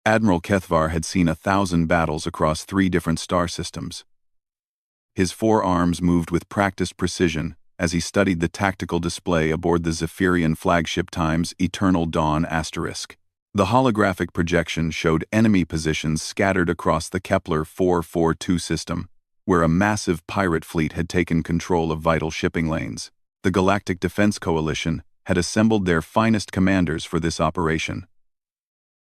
Admiral Kethvar had seen 1,000 battles across 3 different star systems. His 4 arms moved with practiced precision as he studied the tactical display aboard the Zephyrian flagship Times Eternal Dawn **. The holographic projection showed enemy positions scattered across the Kepler 442 system, where a massive pirate fleet had taken control of vital shipping lanes. The Galactic Defense Coalition had assembled their finest commanders for this operation.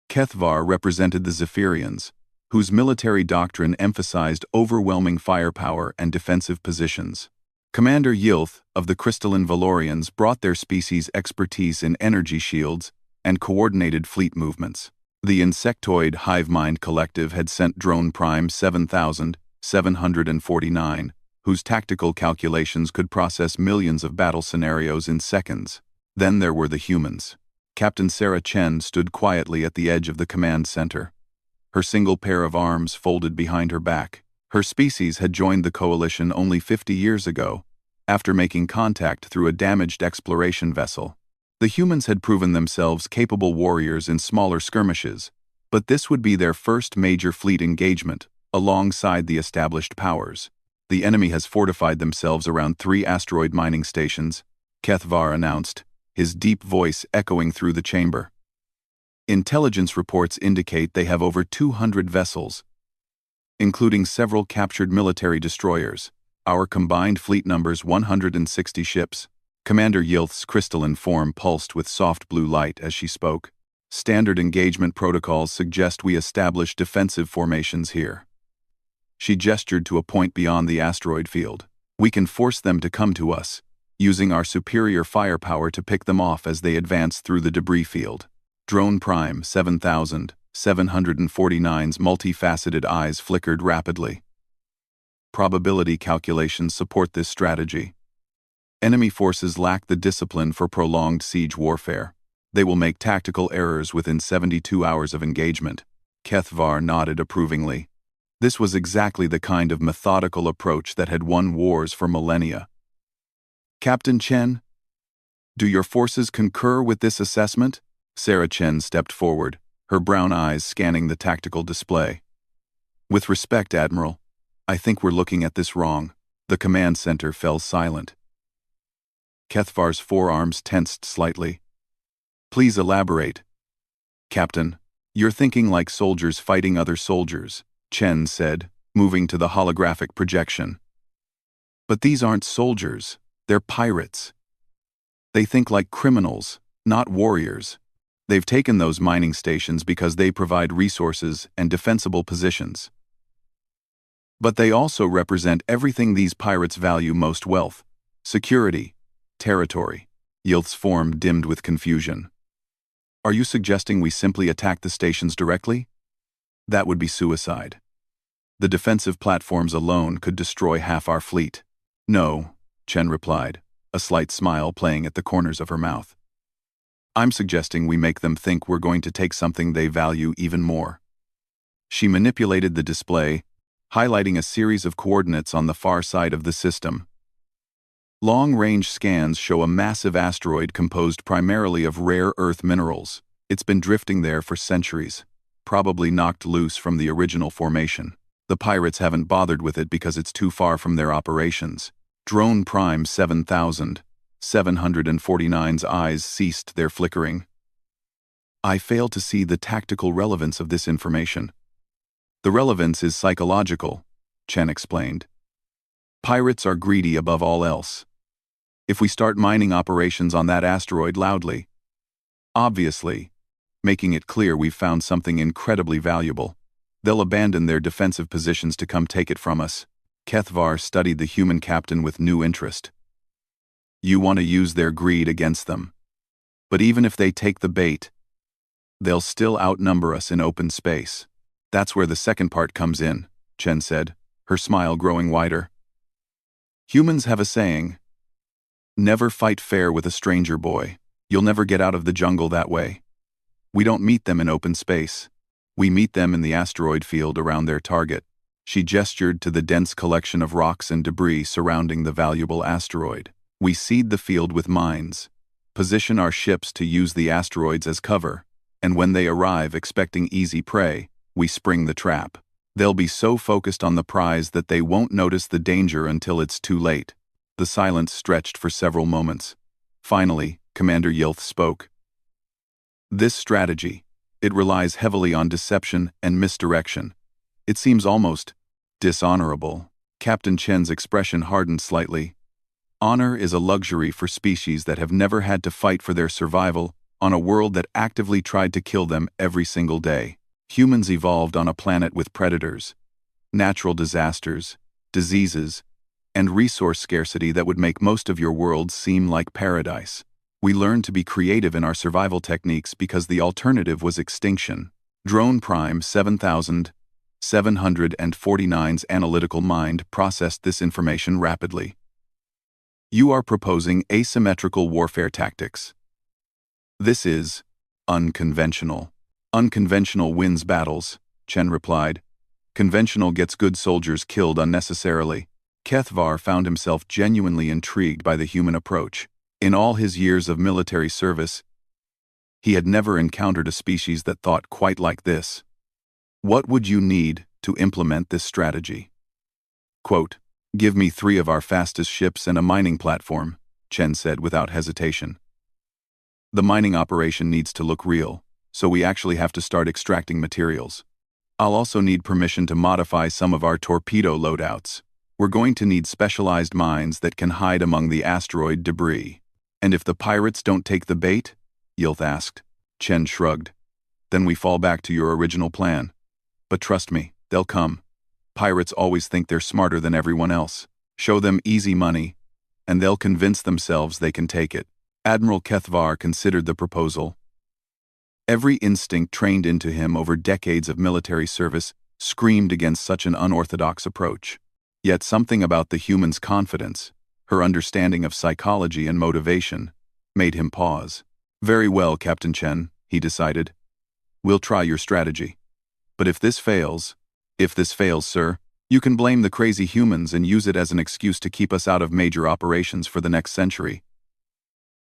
Kethvar represented the Zephyrians, whose military doctrine emphasized overwhelming firepower and defensive positions. Commander Yilth of the Crystalline Valorians brought their species' expertise in energy shields and coordinated fleet movements. The insectoid Hivemind Collective had sent Drone Prime 7749, whose tactical calculations could process millions of battle scenarios in seconds. Then there were the humans. Captain Sarah Chen stood quietly at the edge of the command center, her single pair of arms folded behind her back. Her species had joined the coalition only 50 years ago, after making contact through a damaged exploration vessel. The humans had proven themselves capable warriors in smaller skirmishes, but this would be their first major fleet engagement, alongside the established powers. The enemy has fortified themselves around 3 asteroid mining stations, Kethvar announced, his deep voice echoing through the chamber. Intelligence reports indicate they have over 200 vessels, including several captured military destroyers. Our combined fleet numbers 160 ships. Commander Yilth's crystalline form pulsed with soft blue light as she spoke. Standard engagement protocols suggest we establish defensive formations here. She gestured to a point beyond the asteroid field. We can force them to come to us, using our superior firepower to pick them off as they advance through the debris field. Drone Prime 7749's multifaceted eyes flickered rapidly. Probability calculations support this strategy. Enemy forces lack the discipline for prolonged siege warfare. They will make tactical errors within 72 hours of engagement. Kethvar nodded approvingly. This was exactly the kind of methodical approach that had won wars for millennia. Captain Chen, do your forces concur with this assessment? Sarah Chen stepped forward, her brown eyes scanning the tactical display. With respect, Admiral, I think we're looking at this wrong. The command center fell silent. Kethvar's forearms tensed slightly. Please elaborate. Captain, you're thinking like soldiers fighting other soldiers, Chen said, moving to the holographic projection. But these aren't soldiers, they're pirates. They think like criminals, not warriors. They've taken those mining stations because they provide resources and defensible positions. But they also represent everything these pirates value most: wealth, security, territory. Yilth's form dimmed with confusion. Are you suggesting we simply attack the stations directly? That would be suicide. The defensive platforms alone could destroy half our fleet. No, Chen replied, a slight smile playing at the corners of her mouth. I'm suggesting we make them think we're going to take something they value even more. She manipulated the display, highlighting a series of coordinates on the far side of the system. Long-range scans show a massive asteroid composed primarily of rare earth minerals. It's been drifting there for centuries, probably knocked loose from the original formation. The pirates haven't bothered with it because it's too far from their operations. Drone Prime 7749's eyes ceased their flickering. I fail to see the tactical relevance of this information. The relevance is psychological, Chen explained. Pirates are greedy above all else. If we start mining operations on that asteroid loudly, obviously, making it clear we've found something incredibly valuable, they'll abandon their defensive positions to come take it from us. Kethvar studied the human captain with new interest. You want to use their greed against them. But even if they take the bait, they'll still outnumber us in open space. That's where the second part comes in, Chen said, her smile growing wider. Humans have a saying, never fight fair with a stranger, boy. You'll never get out of the jungle that way. We don't meet them in open space. We meet them in the asteroid field around their target. She gestured to the dense collection of rocks and debris surrounding the valuable asteroid. We seed the field with mines, position our ships to use the asteroids as cover, And when they arrive expecting easy prey, we spring the trap. They'll be so focused on the prize that they won't notice the danger until it's too late." The silence stretched for several moments. Finally, Commander Yilth spoke. "This strategy, it relies heavily on deception and misdirection. It seems almost dishonorable." Captain Chen's expression hardened slightly. "Honor is a luxury for species that have never had to fight for their survival on a world that actively tried to kill them every single day. Humans evolved on a planet with predators, natural disasters, diseases, and resource scarcity that would make most of your world seem like paradise. We learned to be creative in our survival techniques because the alternative was extinction." Drone Prime 7749's analytical mind processed this information rapidly. "You are proposing asymmetrical warfare tactics. This is unconventional." "Unconventional wins battles," Chen replied. "Conventional gets good soldiers killed unnecessarily." Kethvar found himself genuinely intrigued by the human approach. In all his years of military service, he had never encountered a species that thought quite like this. "What would you need to implement this strategy?" Quote, "Give me 3 of our fastest ships and a mining platform," Chen said without hesitation. "The mining operation needs to look real, so we actually have to start extracting materials. I'll also need permission to modify some of our torpedo loadouts. We're going to need specialized mines that can hide among the asteroid debris." "And if the pirates don't take the bait?" Yilth asked. Chen shrugged. "Then we fall back to your original plan. But trust me, they'll come. Pirates always think they're smarter than everyone else. Show them easy money, and they'll convince themselves they can take it." Admiral Kethvar considered the proposal. Every instinct trained into him over decades of military service screamed against such an unorthodox approach. Yet something about the human's confidence, her understanding of psychology and motivation, made him pause. "Very well, Captain Chen," he decided. "We'll try your strategy. But if this fails, sir, you can blame the crazy humans and use it as an excuse to keep us out of major operations for the next century."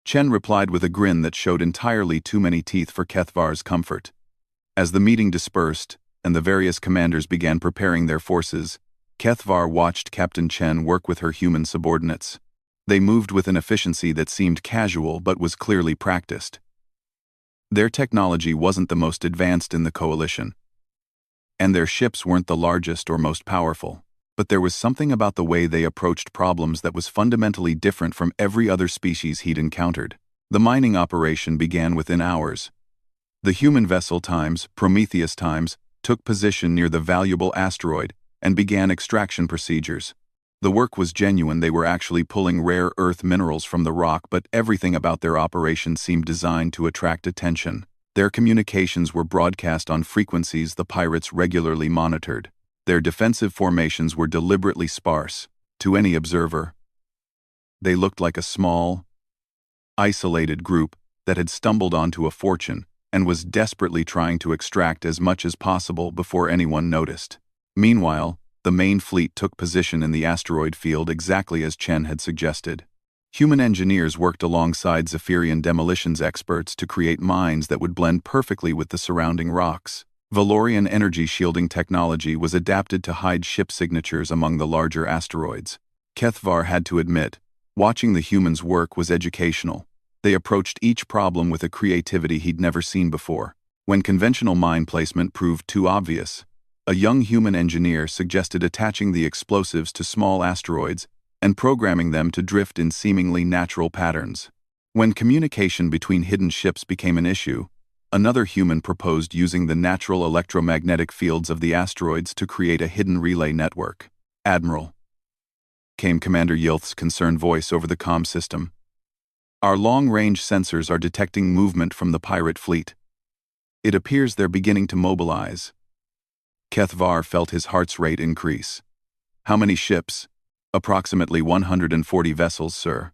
Chen replied with a grin that showed entirely too many teeth for Kethvar's comfort. As the meeting dispersed, and the various commanders began preparing their forces, Kethvar watched Captain Chen work with her human subordinates. They moved with an efficiency that seemed casual but was clearly practiced. Their technology wasn't the most advanced in the coalition, and their ships weren't the largest or most powerful. But there was something about the way they approached problems that was fundamentally different from every other species he'd encountered. The mining operation began within hours. The human vessel Times, Prometheus Times, took position near the valuable asteroid and began extraction procedures. The work was genuine. They were actually pulling rare earth minerals from the rock, but everything about their operation seemed designed to attract attention. Their communications were broadcast on frequencies the pirates regularly monitored. Their defensive formations were deliberately sparse. To any observer, they looked like a small, isolated group that had stumbled onto a fortune and was desperately trying to extract as much as possible before anyone noticed. Meanwhile, the main fleet took position in the asteroid field exactly as Chen had suggested. Human engineers worked alongside Zephyrian demolitions experts to create mines that would blend perfectly with the surrounding rocks. Valorian energy shielding technology was adapted to hide ship signatures among the larger asteroids. Kethvar had to admit, watching the humans work was educational. They approached each problem with a creativity he'd never seen before. When conventional mine placement proved too obvious, a young human engineer suggested attaching the explosives to small asteroids and programming them to drift in seemingly natural patterns. When communication between hidden ships became an issue, another human proposed using the natural electromagnetic fields of the asteroids to create a hidden relay network. "Admiral," came Commander Yilth's concerned voice over the comm system, "our long-range sensors are detecting movement from the pirate fleet. It appears they're beginning to mobilize." Kethvar felt his heart's rate increase. "How many ships?" "Approximately 140 vessels, sir.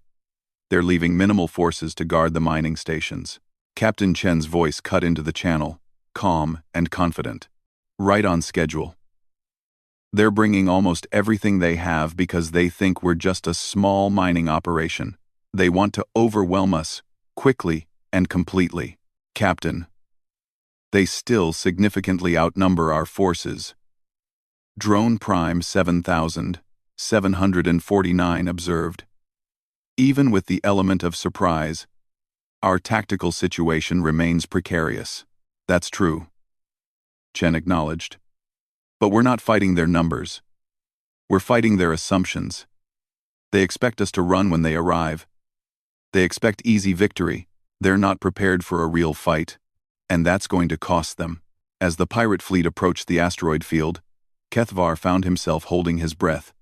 They're leaving minimal forces to guard the mining stations." Captain Chen's voice cut into the channel, calm and confident. "Right on schedule. They're bringing almost everything they have because they think we're just a small mining operation. They want to overwhelm us, quickly and completely." "Captain," they still significantly outnumber our forces. Drone Prime 7749 observed. Even with the element of surprise, our tactical situation remains precarious. That's true, Chen acknowledged. But we're not fighting their numbers. We're fighting their assumptions. They expect us to run when they arrive. They expect easy victory. They're not prepared for a real fight, and that's going to cost them. As the pirate fleet approached the asteroid field, Kethvar found himself holding his breath.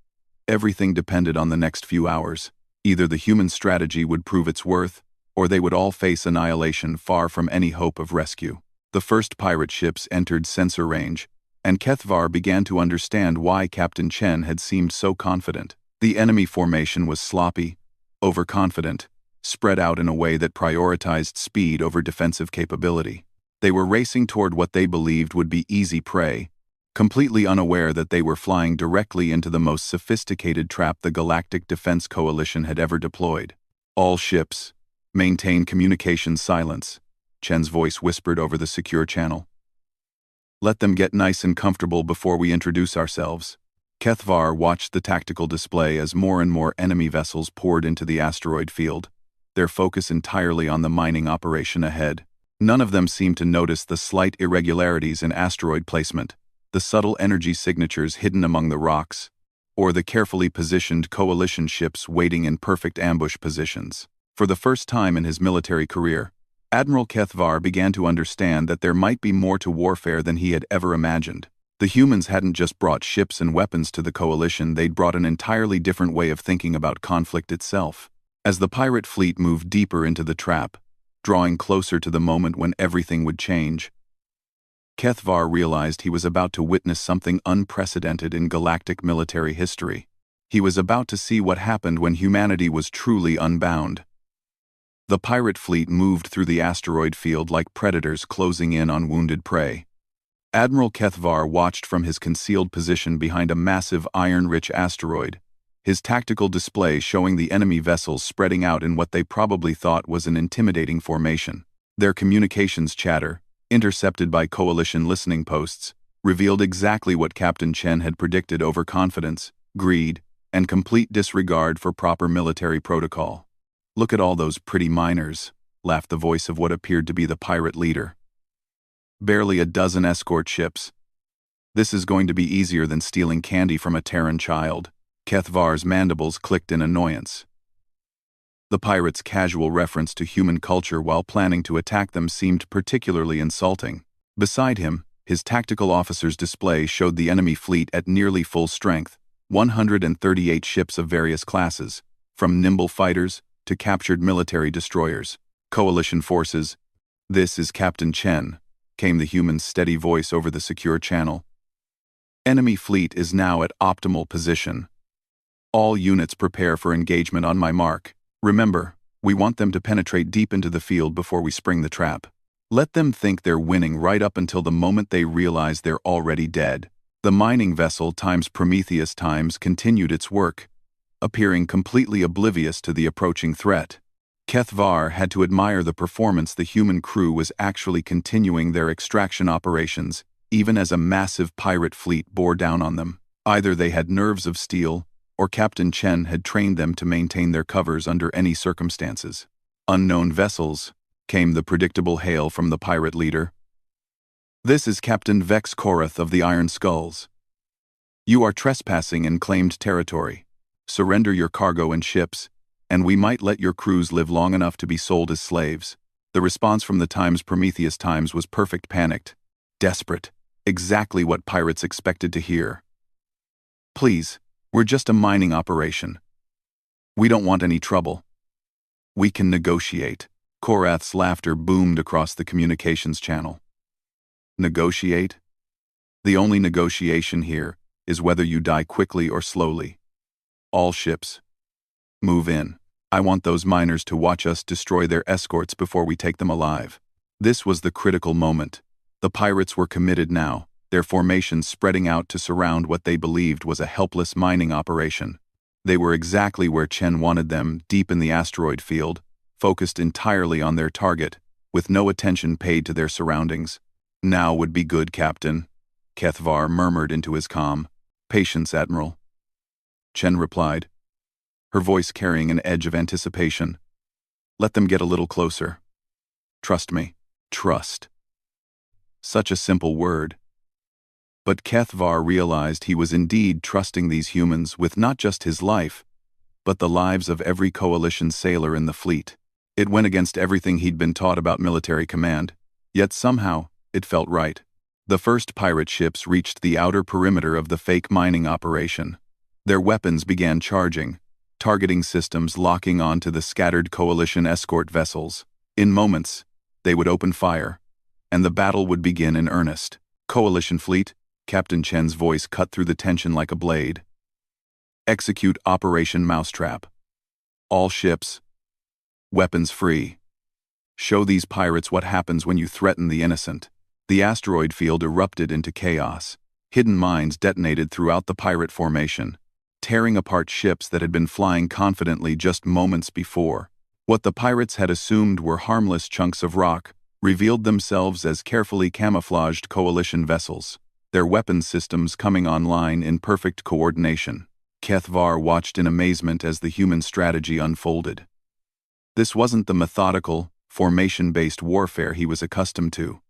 Everything depended on the next few hours. Either the human strategy would prove its worth, or they would all face annihilation far from any hope of rescue. The first pirate ships entered sensor range, and Kethvar began to understand why Captain Chen had seemed so confident. The enemy formation was sloppy, overconfident, spread out in a way that prioritized speed over defensive capability. They were racing toward what they believed would be easy prey, completely unaware that they were flying directly into the most sophisticated trap the Galactic Defense Coalition had ever deployed. All ships, maintain communication silence, Chen's voice whispered over the secure channel. Let them get nice and comfortable before we introduce ourselves. Kethvar watched the tactical display as more and more enemy vessels poured into the asteroid field, their focus entirely on the mining operation ahead. None of them seemed to notice the slight irregularities in asteroid placement, the subtle energy signatures hidden among the rocks, or the carefully positioned coalition ships waiting in perfect ambush positions. For the first time in his military career, Admiral Kethvar began to understand that there might be more to warfare than he had ever imagined. The humans hadn't just brought ships and weapons to the coalition, they'd brought an entirely different way of thinking about conflict itself. As the pirate fleet moved deeper into the trap, drawing closer to the moment when everything would change, Kethvar realized he was about to witness something unprecedented in galactic military history. He was about to see what happened when humanity was truly unbound. The pirate fleet moved through the asteroid field like predators closing in on wounded prey. Admiral Kethvar watched from his concealed position behind a massive iron-rich asteroid, his tactical display showing the enemy vessels spreading out in what they probably thought was an intimidating formation. Their communications chatter, intercepted by coalition listening posts, revealed exactly what Captain Chen had predicted: overconfidence, greed, and complete disregard for proper military protocol. "Look at all those pretty miners," laughed the voice of what appeared to be the pirate leader. "Barely a dozen escort ships. This is going to be easier than stealing candy from a Terran child." Kethvar's mandibles clicked in annoyance. The pirates' casual reference to human culture while planning to attack them seemed particularly insulting. Beside him, his tactical officer's display showed the enemy fleet at nearly full strength, 138 ships of various classes, from nimble fighters to captured military destroyers. Coalition forces. "This is Captain Chen," came the human's steady voice over the secure channel. "Enemy fleet is now at optimal position. All units prepare for engagement on my mark. Remember, we want them to penetrate deep into the field before we spring the trap. Let them think they're winning right up until the moment they realize they're already dead." The mining vessel times Prometheus times continued its work, appearing completely oblivious to the approaching threat. Kethvar had to admire the performance. The human crew was actually continuing their extraction operations, even as a massive pirate fleet bore down on them. Either they had nerves of steel, or Captain Chen had trained them to maintain their covers under any circumstances. "Unknown vessels," came the predictable hail from the pirate leader. "This is Captain Vex Korath of the Iron Skulls. You are trespassing in claimed territory. Surrender your cargo and ships, and we might let your crews live long enough to be sold as slaves." The response from the times Prometheus times was perfect: panicked, desperate, exactly what pirates expected to hear. "Please, we're just a mining operation. We don't want any trouble. We can negotiate." Korath's laughter boomed across the communications channel. "Negotiate? The only negotiation here is whether you die quickly or slowly. All ships, move in. I want those miners to watch us destroy their escorts before we take them alive." This was the critical moment. The pirates were committed now, their formations spreading out to surround what they believed was a helpless mining operation. They were exactly where Chen wanted them, deep in the asteroid field, focused entirely on their target, with no attention paid to their surroundings. Now would be good, Captain, Kethvar murmured into his comm. Patience, Admiral. Chen replied, her voice carrying an edge of anticipation. Let them get a little closer. Trust me. Trust. Such a simple word. But Kethvar realized he was indeed trusting these humans with not just his life, but the lives of every coalition sailor in the fleet. It went against everything he'd been taught about military command, yet somehow, it felt right. The first pirate ships reached the outer perimeter of the fake mining operation. Their weapons began charging, targeting systems locking onto the scattered coalition escort vessels. In moments, they would open fire, and the battle would begin in earnest. Coalition fleet, Captain Chen's voice cut through the tension like a blade. Execute Operation Mousetrap. All ships, weapons free. Show these pirates what happens when you threaten the innocent. The asteroid field erupted into chaos. Hidden mines detonated throughout the pirate formation, tearing apart ships that had been flying confidently just moments before. What the pirates had assumed were harmless chunks of rock revealed themselves as carefully camouflaged coalition vessels, their weapons systems coming online in perfect coordination. Kethvar watched in amazement as the human strategy unfolded. This wasn't the methodical, formation-based warfare he was accustomed to.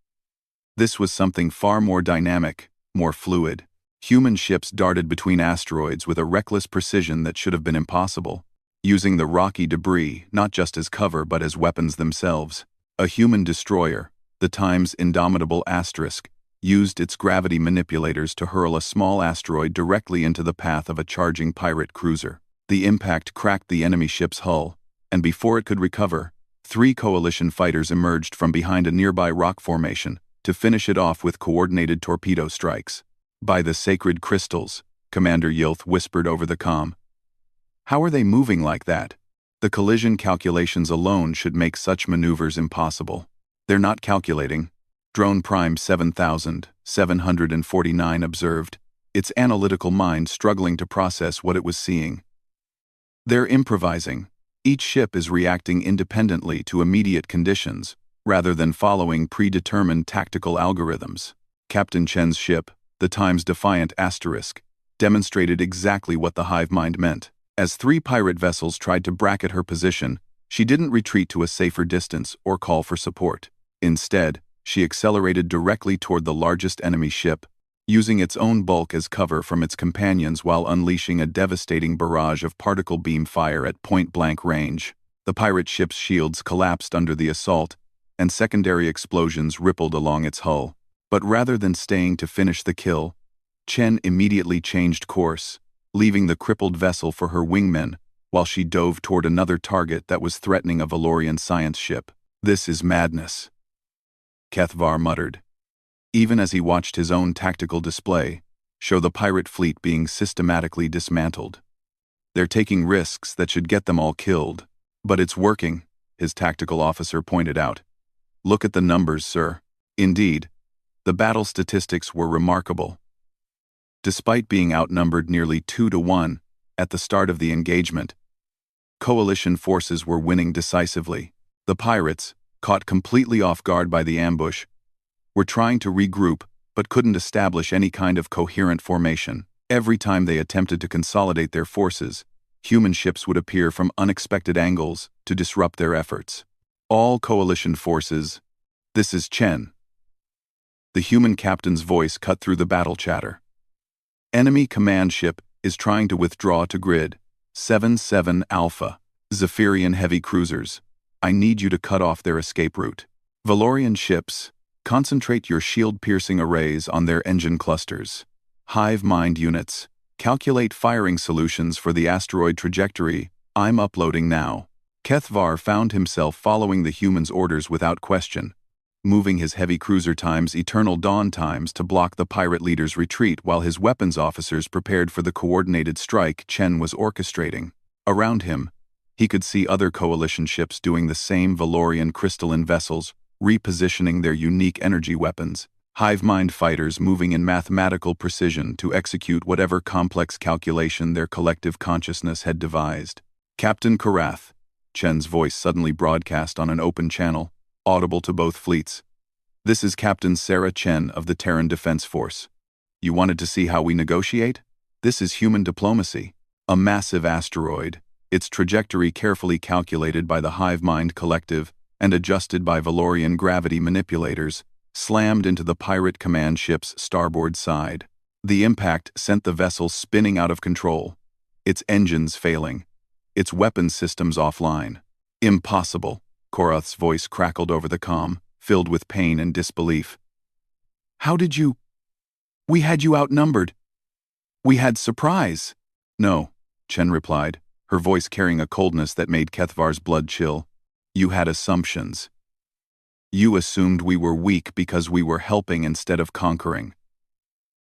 This was something far more dynamic, more fluid. Human ships darted between asteroids with a reckless precision that should have been impossible, using the rocky debris not just as cover but as weapons themselves. A human destroyer, the Time's indomitable Asterisk, used its gravity manipulators to hurl a small asteroid directly into the path of a charging pirate cruiser. The impact cracked the enemy ship's hull, and before it could recover, 3 coalition fighters emerged from behind a nearby rock formation to finish it off with coordinated torpedo strikes. By the sacred crystals, Commander Yilth whispered over the comm. How are they moving like that? The collision calculations alone should make such maneuvers impossible. They're not calculating. Drone Prime 7749 observed, its analytical mind struggling to process what it was seeing. They're improvising. Each ship is reacting independently to immediate conditions, rather than following predetermined tactical algorithms. Captain Chen's ship, the Time's defiant Asterisk, demonstrated exactly what the hive mind meant. As 3 pirate vessels tried to bracket her position, she didn't retreat to a safer distance or call for support. Instead, she accelerated directly toward the largest enemy ship, using its own bulk as cover from its companions while unleashing a devastating barrage of particle beam fire at point-blank range. The pirate ship's shields collapsed under the assault, and secondary explosions rippled along its hull. But rather than staying to finish the kill, Chen immediately changed course, leaving the crippled vessel for her wingmen while she dove toward another target that was threatening a Valorian science ship. This is madness, Kethvar muttered, even as he watched his own tactical display show the pirate fleet being systematically dismantled. They're taking risks that should get them all killed, but it's working, his tactical officer pointed out. Look at the numbers, sir. Indeed, the battle statistics were remarkable. Despite being outnumbered nearly 2-1 at the start of the engagement, coalition forces were winning decisively. The pirates, caught completely off guard by the ambush, were trying to regroup but couldn't establish any kind of coherent formation. Every time they attempted to consolidate their forces, human ships would appear from unexpected angles to disrupt their efforts. All coalition forces, this is Chen. The human captain's voice cut through the battle chatter. Enemy command ship is trying to withdraw to grid 77 Alpha, Zephyrian heavy cruisers. I need you to cut off their escape route. Valorian ships, concentrate your shield-piercing arrays on their engine clusters. Hive mind units, calculate firing solutions for the asteroid trajectory. I'm uploading now. Kethvar found himself following the humans' orders without question, moving his heavy cruiser times eternal dawn times to block the pirate leader's retreat while his weapons officers prepared for the coordinated strike Chen was orchestrating. Around him, he could see other coalition ships doing the same Valorian crystalline vessels, repositioning their unique energy weapons, hive mind fighters moving in mathematical precision to execute whatever complex calculation their collective consciousness had devised. Captain Karath, Chen's voice suddenly broadcast on an open channel, audible to both fleets. This is Captain Sarah Chen of the Terran Defense Force. You wanted to see how we negotiate? This is human diplomacy. A massive asteroid, its trajectory carefully calculated by the Hive Mind Collective and adjusted by Valorian gravity manipulators, slammed into the pirate command ship's starboard side. The impact sent the vessel spinning out of control, its engines failing, its weapons systems offline. Impossible, Korath's voice crackled over the comm, filled with pain and disbelief. How did you? We had you outnumbered. We had surprise. No, Chen replied, her voice carrying a coldness that made Kethvar's blood chill. You had assumptions. You assumed we were weak because we were helping instead of conquering.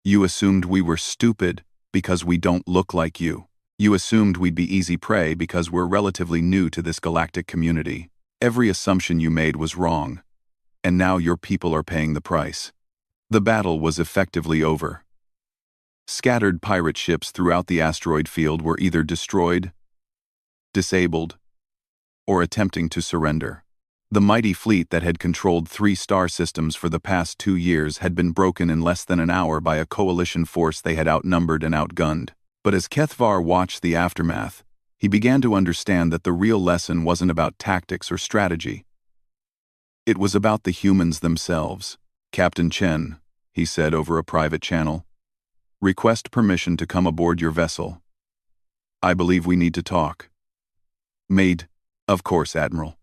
You assumed we were stupid because we don't look like you. You assumed we'd be easy prey because we're relatively new to this galactic community. Every assumption you made was wrong. And now your people are paying the price. The battle was effectively over. Scattered pirate ships throughout the asteroid field were either destroyed, disabled, or attempting to surrender. The mighty fleet that had controlled 3 star systems for the past 2 years had been broken in less than an hour by a coalition force they had outnumbered and outgunned. But as Kethvar watched the aftermath, he began to understand that the real lesson wasn't about tactics or strategy. It was about the humans themselves. Captain Chen, he said over a private channel, request permission to come aboard your vessel. I believe we need to talk. Made, of course, Admiral.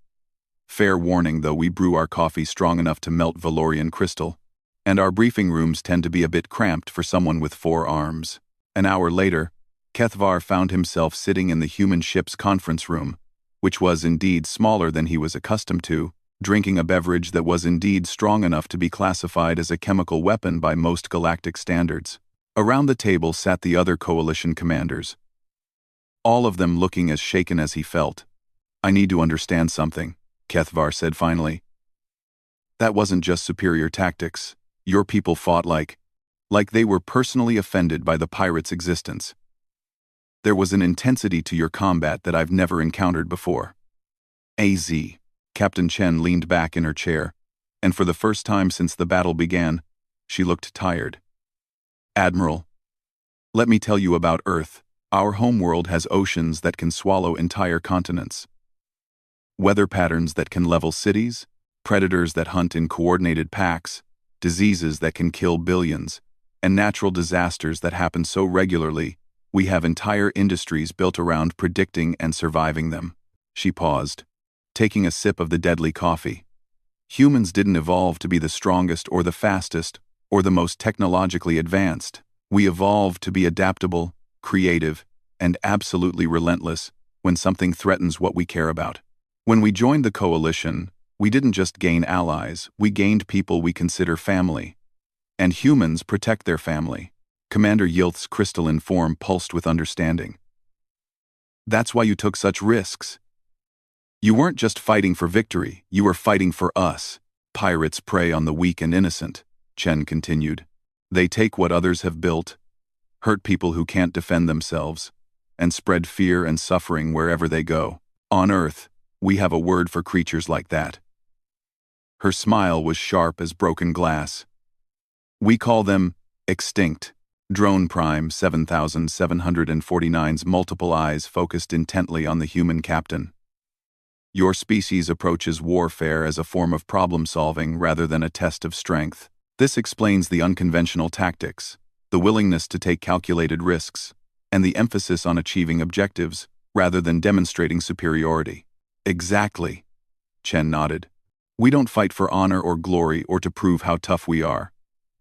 Fair warning though, we brew our coffee strong enough to melt Valorian crystal, and our briefing rooms tend to be a bit cramped for someone with 4 arms. An hour later, Kethvar found himself sitting in the human ship's conference room, which was indeed smaller than he was accustomed to, drinking a beverage that was indeed strong enough to be classified as a chemical weapon by most galactic standards. Around the table sat the other coalition commanders, all of them looking as shaken as he felt. I need to understand something, Kethvar said finally. That wasn't just superior tactics. Your people fought like they were personally offended by the pirates' existence. There was an intensity to your combat that I've never encountered before. AZ. Captain Chen leaned back in her chair, and for the first time since the battle began, she looked tired. Admiral, let me tell you about Earth. Our homeworld has oceans that can swallow entire continents, weather patterns that can level cities, predators that hunt in coordinated packs, diseases that can kill billions, and natural disasters that happen so regularly, we have entire industries built around predicting and surviving them. She paused, taking a sip of the deadly coffee. Humans didn't evolve to be the strongest or the fastest or the most technologically advanced. We evolved to be adaptable, creative, and absolutely relentless when something threatens what we care about. When we joined the coalition, we didn't just gain allies, we gained people we consider family. And humans protect their family. Commander Yilth's crystalline form pulsed with understanding. That's why you took such risks. You weren't just fighting for victory, you were fighting for us. Pirates prey on the weak and innocent, Chen continued. They take what others have built, hurt people who can't defend themselves, and spread fear and suffering wherever they go. On Earth, we have a word for creatures like that. Her smile was sharp as broken glass. We call them extinct. Drone Prime 7749's multiple eyes focused intently on the human captain. Your species approaches warfare as a form of problem-solving rather than a test of strength. This explains the unconventional tactics, the willingness to take calculated risks, and the emphasis on achieving objectives rather than demonstrating superiority. Exactly, Chen nodded. We don't fight for honor or glory or to prove how tough we are.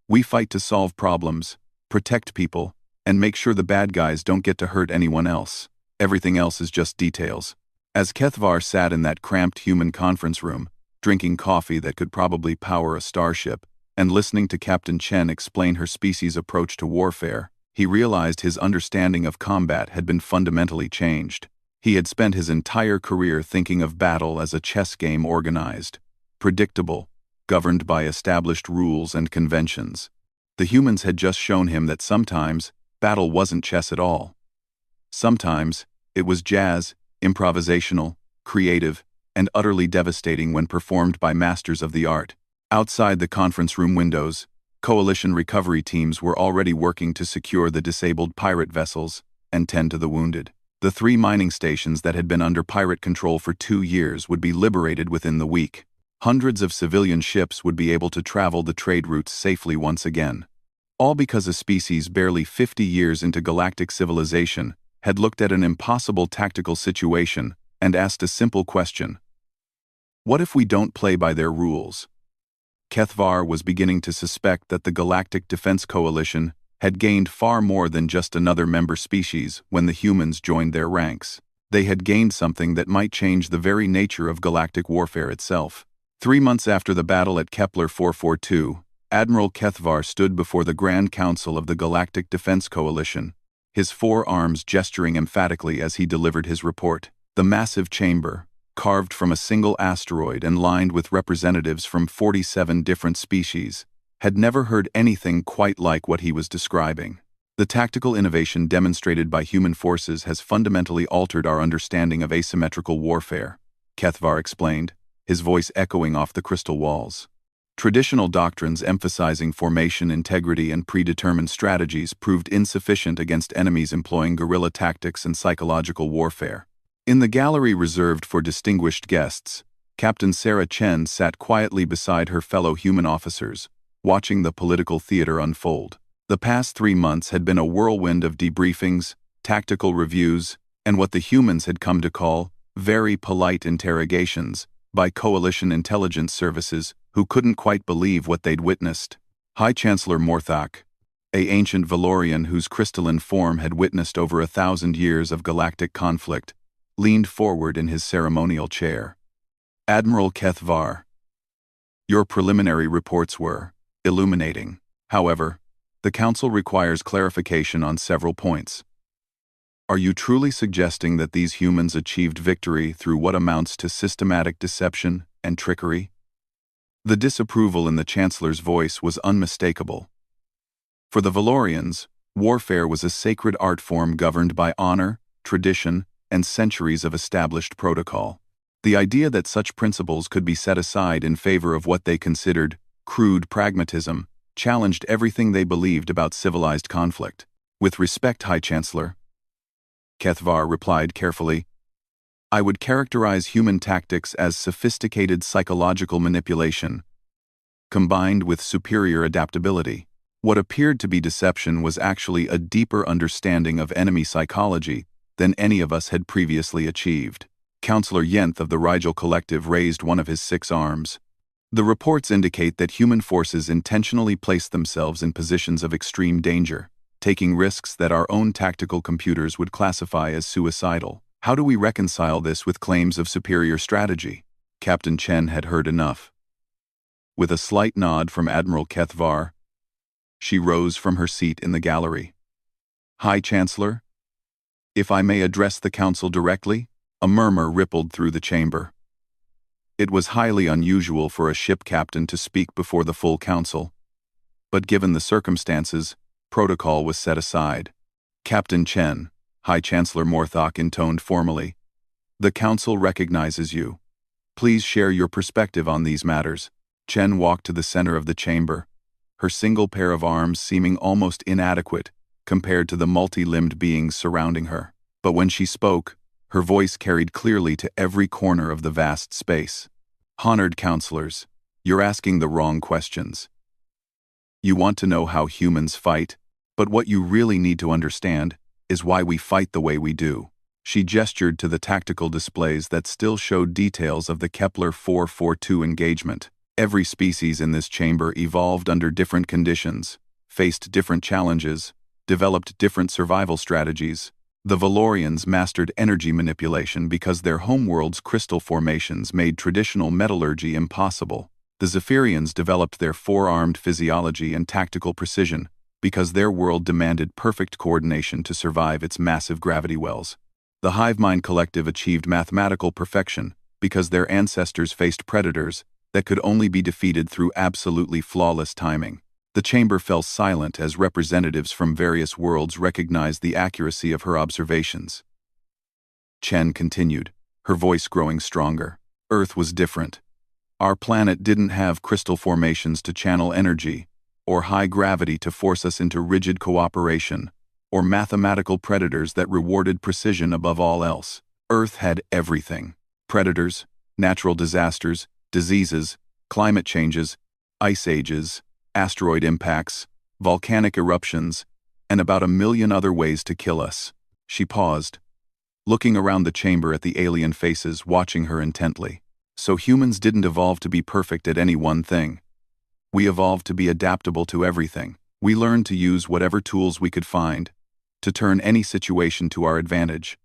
We fight to solve problems, protect people, and make sure the bad guys don't get to hurt anyone else. Everything else is just details. As Kethvar sat in that cramped human conference room, drinking coffee that could probably power a starship, and listening to Captain Chen explain her species' approach to warfare, he realized his understanding of combat had been fundamentally changed. He had spent his entire career thinking of battle as a chess game organized, predictable, governed by established rules and conventions. The humans had just shown him that sometimes battle wasn't chess at all. Sometimes it was jazz, improvisational, creative, and utterly devastating when performed by masters of the art. Outside the conference room windows, coalition recovery teams were already working to secure the disabled pirate vessels and tend to the wounded. The 3 mining stations that had been under pirate control for 2 years would be liberated within the week. Hundreds of civilian ships would be able to travel the trade routes safely once again. All because a species barely 50 years into galactic civilization had looked at an impossible tactical situation and asked a simple question. What if we don't play by their rules? Kethvar was beginning to suspect that the Galactic Defense Coalition had gained far more than just another member species when the humans joined their ranks. They had gained something that might change the very nature of galactic warfare itself. 3 months after the battle at Kepler 442, Admiral Kethvar stood before the Grand Council of the Galactic Defense Coalition, his 4 arms gesturing emphatically as he delivered his report. The massive chamber, carved from a single asteroid and lined with representatives from 47 different species, had never heard anything quite like what he was describing. The tactical innovation demonstrated by human forces has fundamentally altered our understanding of asymmetrical warfare, Kethvar explained, his voice echoing off the crystal walls. Traditional doctrines emphasizing formation integrity and predetermined strategies proved insufficient against enemies employing guerrilla tactics and psychological warfare. In the gallery reserved for distinguished guests, Captain Sarah Chen sat quietly beside her fellow human officers, watching the political theater unfold. The past 3 months had been a whirlwind of debriefings, tactical reviews, and what the humans had come to call very polite interrogations by coalition intelligence services who couldn't quite believe what they'd witnessed. High Chancellor Morthok, an ancient Valorian whose crystalline form had witnessed over 1,000 years of galactic conflict, leaned forward in his ceremonial chair. Admiral Kethvar, your preliminary reports were illuminating. However, the Council requires clarification on several points. Are you truly suggesting that these humans achieved victory through what amounts to systematic deception and trickery? The disapproval in the Chancellor's voice was unmistakable. For the Valorians, warfare was a sacred art form governed by honor, tradition, and centuries of established protocol. The idea that such principles could be set aside in favor of what they considered crude pragmatism challenged everything they believed about civilized conflict. With respect, High Chancellor, Kethvar replied carefully, I would characterize human tactics as sophisticated psychological manipulation, combined with superior adaptability. What appeared to be deception was actually a deeper understanding of enemy psychology than any of us had previously achieved. Councillor Yenth of the Rigel Collective raised one of his 6 arms. The reports indicate that human forces intentionally placed themselves in positions of extreme danger, taking risks that our own tactical computers would classify as suicidal. How do we reconcile this with claims of superior strategy? Captain Chen had heard enough. With a slight nod from Admiral Kethvar, she rose from her seat in the gallery. High Chancellor, if I may address the Council directly? A murmur rippled through the chamber. It was highly unusual for a ship captain to speak before the full Council, but given the circumstances, protocol was set aside. Captain Chen, High Chancellor Morthok intoned formally, the Council recognizes you. Please share your perspective on these matters. Chen walked to the center of the chamber, her single pair of arms seeming almost inadequate compared to the multi-limbed beings surrounding her. But when she spoke, her voice carried clearly to every corner of the vast space. Honored counselors, you're asking the wrong questions. You want to know how humans fight, but what you really need to understand is why we fight the way we do. She gestured to the tactical displays that still showed details of the Kepler 442 engagement. Every species in this chamber evolved under different conditions, faced different challenges, developed different survival strategies. The Valorians mastered energy manipulation because their homeworld's crystal formations made traditional metallurgy impossible. The Zephyrians developed their 4-armed physiology and tactical precision because their world demanded perfect coordination to survive its massive gravity wells. The Hivemind Collective achieved mathematical perfection because their ancestors faced predators that could only be defeated through absolutely flawless timing. The chamber fell silent as representatives from various worlds recognized the accuracy of her observations. Chen continued, her voice growing stronger. Earth was different. Our planet didn't have crystal formations to channel energy, or high gravity to force us into rigid cooperation, or mathematical predators that rewarded precision above all else. Earth had everything: predators, natural disasters, diseases, climate changes, ice ages, asteroid impacts, volcanic eruptions, and about 1,000,000 other ways to kill us. She paused, looking around the chamber at the alien faces watching her intently. So humans didn't evolve to be perfect at any one thing. We evolved to be adaptable to everything. We learned to use whatever tools we could find, to turn any situation to our advantage,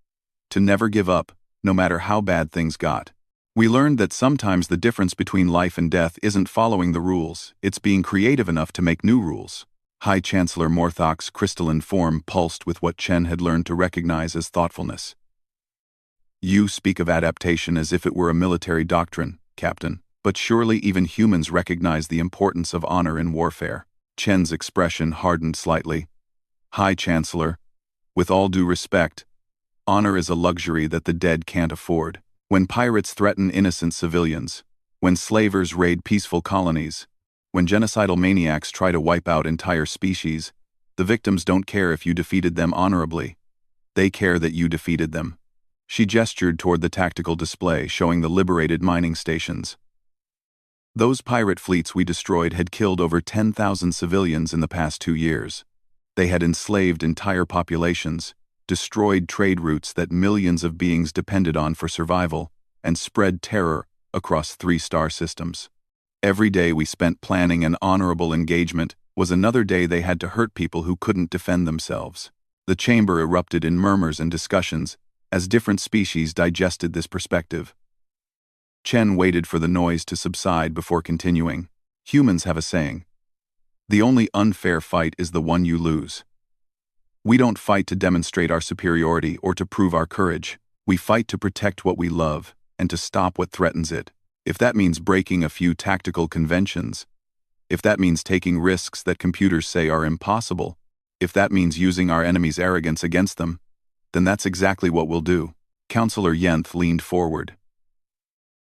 to never give up, no matter how bad things got. We learned that sometimes the difference between life and death isn't following the rules, it's being creative enough to make new rules. High Chancellor Morthok's crystalline form pulsed with what Chen had learned to recognize as thoughtfulness. You speak of adaptation as if it were a military doctrine, Captain, but surely even humans recognize the importance of honor in warfare. Chen's expression hardened slightly. High Chancellor, with all due respect, honor is a luxury that the dead can't afford. When pirates threaten innocent civilians, when slavers raid peaceful colonies, when genocidal maniacs try to wipe out entire species, the victims don't care if you defeated them honorably. They care that you defeated them. She gestured toward the tactical display showing the liberated mining stations. Those pirate fleets we destroyed had killed over 10,000 civilians in the past 2 years. They had enslaved entire populations, destroyed trade routes that millions of beings depended on for survival, and spread terror across 3-star systems. Every day we spent planning an honorable engagement was another day they had to hurt people who couldn't defend themselves. The chamber erupted in murmurs and discussions as different species digested this perspective. Chen waited for the noise to subside before continuing. Humans have a saying: the only unfair fight is the one you lose. We don't fight to demonstrate our superiority or to prove our courage. We fight to protect what we love and to stop what threatens it. If that means breaking a few tactical conventions, if that means taking risks that computers say are impossible, if that means using our enemy's arrogance against them, then that's exactly what we'll do. Counselor Yenth leaned forward.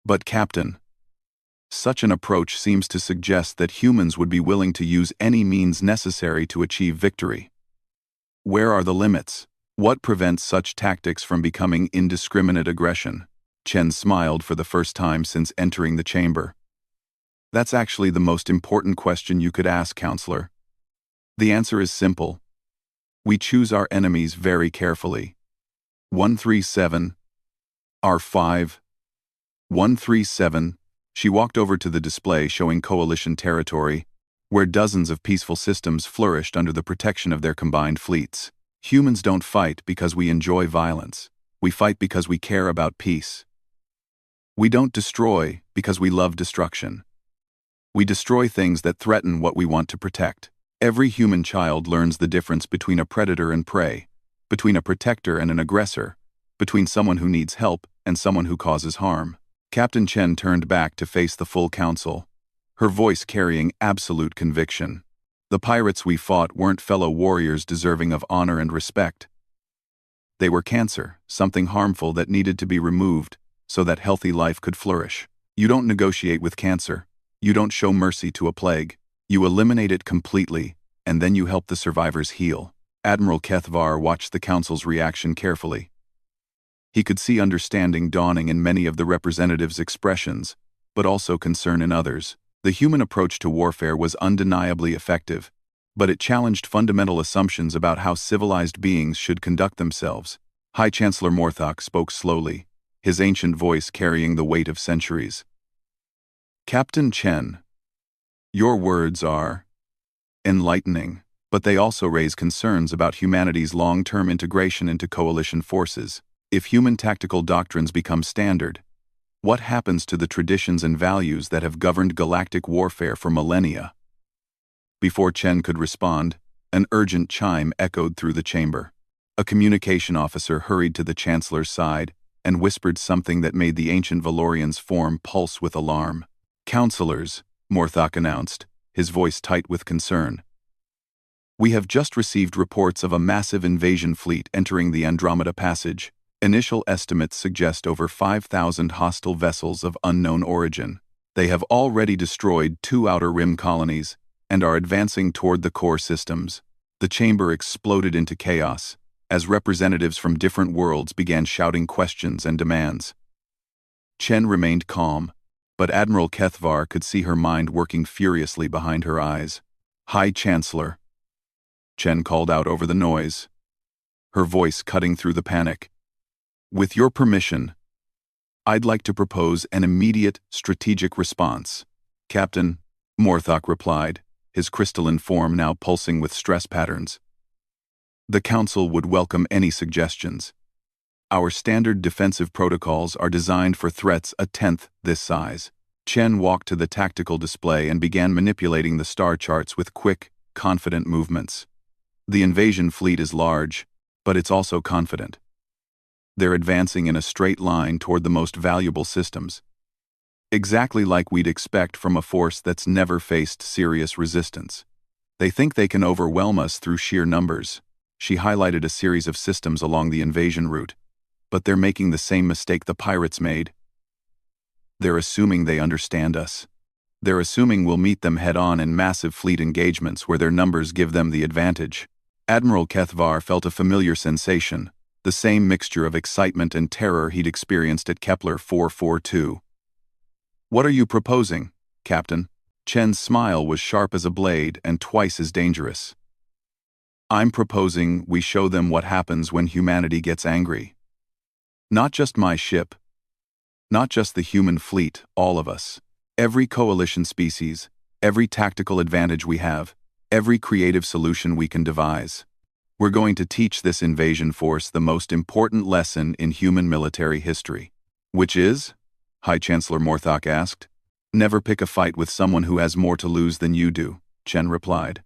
But Captain, such an approach seems to suggest that humans would be willing to use any means necessary to achieve victory. Where are the limits? What prevents such tactics from becoming indiscriminate aggression? Chen smiled for the first time since entering the chamber. That's actually the most important question you could ask, Counselor. The answer is simple. We choose our enemies very carefully. 137. R5. 137. She walked over to the display showing coalition territory, where dozens of peaceful systems flourished under the protection of their combined fleets. Humans don't fight because we enjoy violence. We fight because we care about peace. We don't destroy because we love destruction. We destroy things that threaten what we want to protect. Every human child learns the difference between a predator and prey, between a protector and an aggressor, between someone who needs help and someone who causes harm. Captain Chen turned back to face the full council, her voice carrying absolute conviction. The pirates we fought weren't fellow warriors deserving of honor and respect. They were cancer, something harmful that needed to be removed so that healthy life could flourish. You don't negotiate with cancer. You don't show mercy to a plague. You eliminate it completely, and then you help the survivors heal. Admiral Kethvar watched the council's reaction carefully. He could see understanding dawning in many of the representatives' expressions, but also concern in others. The human approach to warfare was undeniably effective, but it challenged fundamental assumptions about how civilized beings should conduct themselves. High Chancellor Morthok spoke slowly, his ancient voice carrying the weight of centuries. Captain Chen, your words are enlightening, but they also raise concerns about humanity's long-term integration into coalition forces. If human tactical doctrines become standard, what happens to the traditions and values that have governed galactic warfare for millennia? Before Chen could respond, an urgent chime echoed through the chamber. A communication officer hurried to the Chancellor's side and whispered something that made the ancient Valorian's form pulse with alarm. Counselors, Morthok announced, his voice tight with concern. We have just received reports of a massive invasion fleet entering the Andromeda Passage. Initial estimates suggest over 5,000 hostile vessels of unknown origin. They have already destroyed 2 outer rim colonies and are advancing toward the core systems. The chamber exploded into chaos as representatives from different worlds began shouting questions and demands. Chen remained calm, but Admiral Kethvar could see her mind working furiously behind her eyes. "High Chancellor," Chen called out over the noise, her voice cutting through the panic. "With your permission, I'd like to propose an immediate strategic response." "Captain," Morthok replied, his crystalline form now pulsing with stress patterns. "The Council would welcome any suggestions. Our standard defensive protocols are designed for threats a tenth this size." Chen walked to the tactical display and began manipulating the star charts with quick, confident movements. "The invasion fleet is large, but it's also confident. They're advancing in a straight line toward the most valuable systems. Exactly like we'd expect from a force that's never faced serious resistance. They think they can overwhelm us through sheer numbers." She highlighted a series of systems along the invasion route. "But they're making the same mistake the pirates made. They're assuming they understand us. They're assuming we'll meet them head-on in massive fleet engagements where their numbers give them the advantage." Admiral Kethvar felt a familiar sensation, the same mixture of excitement and terror he'd experienced at Kepler 442. "What are you proposing, Captain?" Chen's smile was sharp as a blade and twice as dangerous. "I'm proposing we show them what happens when humanity gets angry. Not just my ship. Not just the human fleet, all of us. Every coalition species, every tactical advantage we have, every creative solution we can devise. We're going to teach this invasion force the most important lesson in human military history." "Which is?" High Chancellor Morthok asked. "Never pick a fight with someone who has more to lose than you do," Chen replied.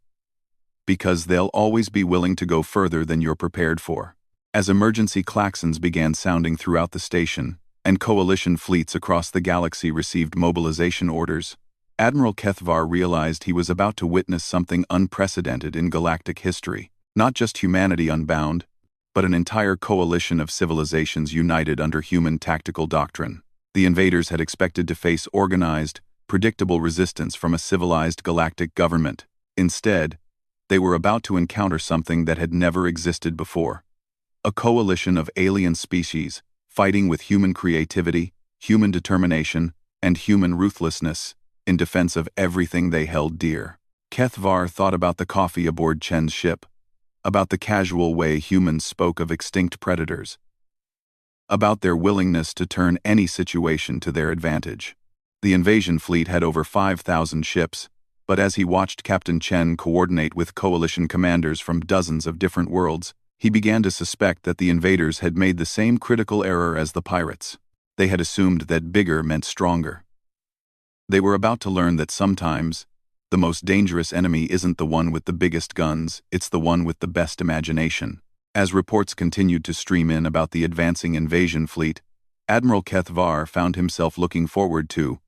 "Because they'll always be willing to go further than you're prepared for." As emergency klaxons began sounding throughout the station, and coalition fleets across the galaxy received mobilization orders, Admiral Kethvar realized he was about to witness something unprecedented in galactic history. Not just humanity unbound, but an entire coalition of civilizations united under human tactical doctrine. The invaders had expected to face organized, predictable resistance from a civilized galactic government. Instead, they were about to encounter something that had never existed before. A coalition of alien species fighting with human creativity, human determination, and human ruthlessness in defense of everything they held dear. Kethvar thought about the coffee aboard Chen's ship, about the casual way humans spoke of extinct predators, about their willingness to turn any situation to their advantage. The invasion fleet had over 5,000 ships, but as he watched Captain Chen coordinate with coalition commanders from dozens of different worlds, he began to suspect that the invaders had made the same critical error as the pirates. They had assumed that bigger meant stronger. They were about to learn that sometimes, the most dangerous enemy isn't the one with the biggest guns, it's the one with the best imagination. As reports continued to stream in about the advancing invasion fleet, Admiral Kethvar found himself looking forward to